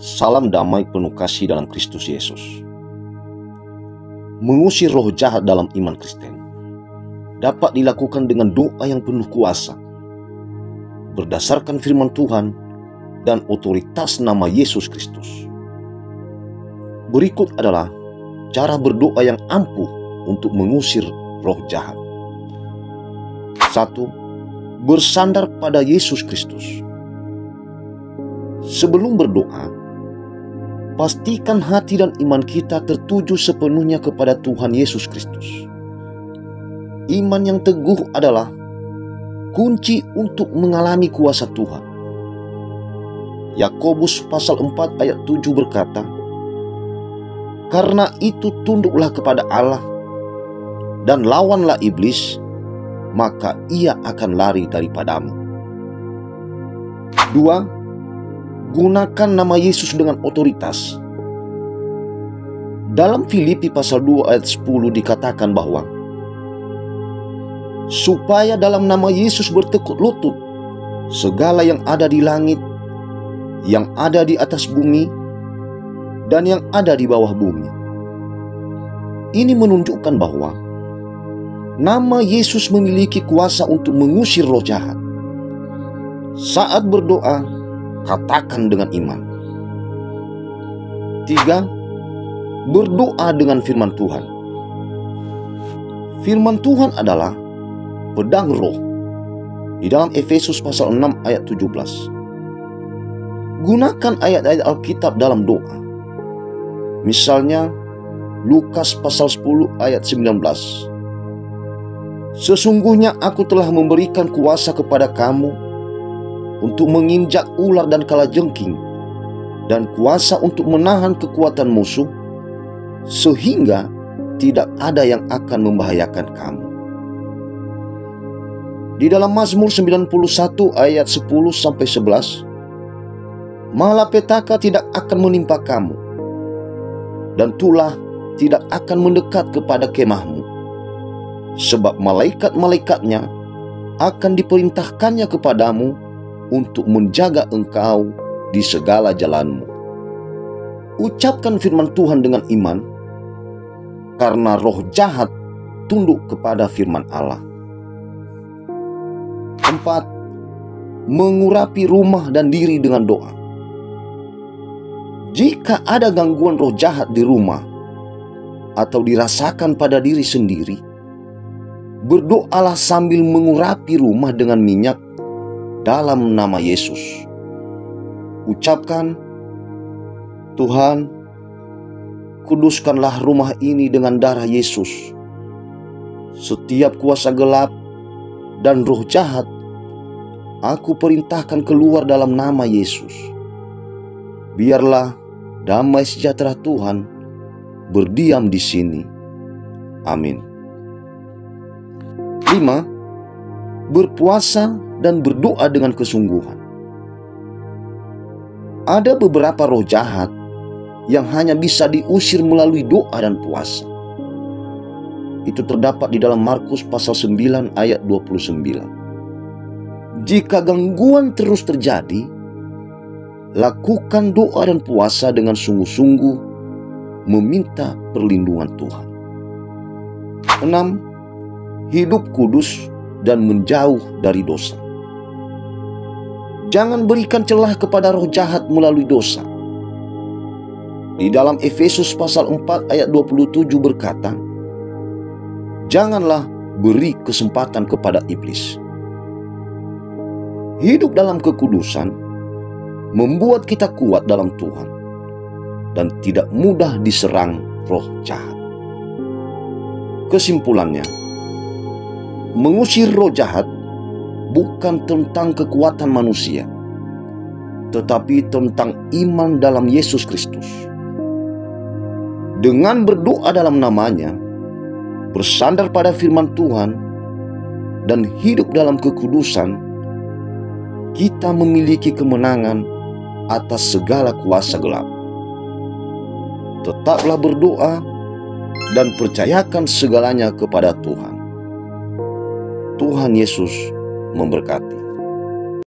Salam damai penuh kasih dalam Kristus Yesus. Mengusir roh jahat dalam iman Kristen dapat dilakukan dengan doa yang penuh kuasa, berdasarkan firman Tuhan dan otoritas nama Yesus Kristus. Berikut adalah cara berdoa yang ampuh untuk mengusir roh jahat. 1. Bersandar pada Yesus Kristus. Sebelum berdoa, pastikan hati dan iman kita tertuju sepenuhnya kepada Tuhan Yesus Kristus. Iman yang teguh adalah kunci untuk mengalami kuasa Tuhan. Yakobus pasal 4 ayat 7 berkata, "Karena itu tunduklah kepada Allah dan lawanlah iblis, maka ia akan lari daripadamu." 2. Gunakan nama Yesus dengan otoritas. Dalam Filipi pasal 2 ayat 10 dikatakan bahwa supaya dalam nama Yesus bertekuk lutut segala yang ada di langit, yang ada di atas bumi, dan yang ada di bawah bumi. Ini menunjukkan bahwa nama Yesus memiliki kuasa untuk mengusir roh jahat. Saat berdoa, katakan dengan iman. 3. Berdoa dengan firman Tuhan. Firman Tuhan adalah pedang roh di dalam Efesus pasal 6 ayat 17. Gunakan ayat-ayat Alkitab dalam doa. Misalnya Lukas pasal 10 ayat 19. "Sesungguhnya aku telah memberikan kuasa kepada kamu untuk menginjak ular dan kalajengking, dan kuasa untuk menahan kekuatan musuh, sehingga tidak ada yang akan membahayakan kamu." Di dalam Mazmur 91 ayat 10-11, "Malapetaka tidak akan menimpa kamu, dan tulah tidak akan mendekat kepada kemahmu, sebab malaikat-malaikatnya akan diperintahkannya kepadamu untuk menjaga engkau di segala jalanmu." Ucapkan firman Tuhan dengan iman, karena roh jahat tunduk kepada firman Allah. 4. Mengurapi rumah dan diri dengan doa. Jika ada gangguan roh jahat di rumah atau dirasakan pada diri sendiri, berdoalah sambil mengurapi rumah dengan minyak dalam nama Yesus. Ucapkan, "Tuhan, kuduskanlah rumah ini dengan darah Yesus. Setiap kuasa gelap dan roh jahat, aku perintahkan keluar dalam nama Yesus. Biarlah damai sejahtera Tuhan berdiam di sini. Amin." 5. Berpuasa dan berdoa dengan kesungguhan. Ada beberapa roh jahat yang hanya bisa diusir melalui doa dan puasa. Itu terdapat di dalam Markus pasal 9 ayat 29. Jika gangguan terus terjadi, lakukan doa dan puasa dengan sungguh-sungguh meminta perlindungan Tuhan. 6. Hidup kudus dan menjauh dari dosa. Jangan berikan celah kepada roh jahat melalui dosa. Di dalam Efesus pasal 4 ayat 27 berkata, "Janganlah beri kesempatan kepada iblis." Hidup dalam kekudusan membuat kita kuat dalam Tuhan dan tidak mudah diserang roh jahat. Kesimpulannya, mengusir roh jahat bukan tentang kekuatan manusia, tetapi tentang iman dalam Yesus Kristus. Dengan berdoa dalam namanya, bersandar pada firman Tuhan, dan hidup dalam kekudusan, kita memiliki kemenangan atas segala kuasa gelap. Tetaplah berdoa dan percayakan segalanya kepada Tuhan. Tuhan Yesus memberkati.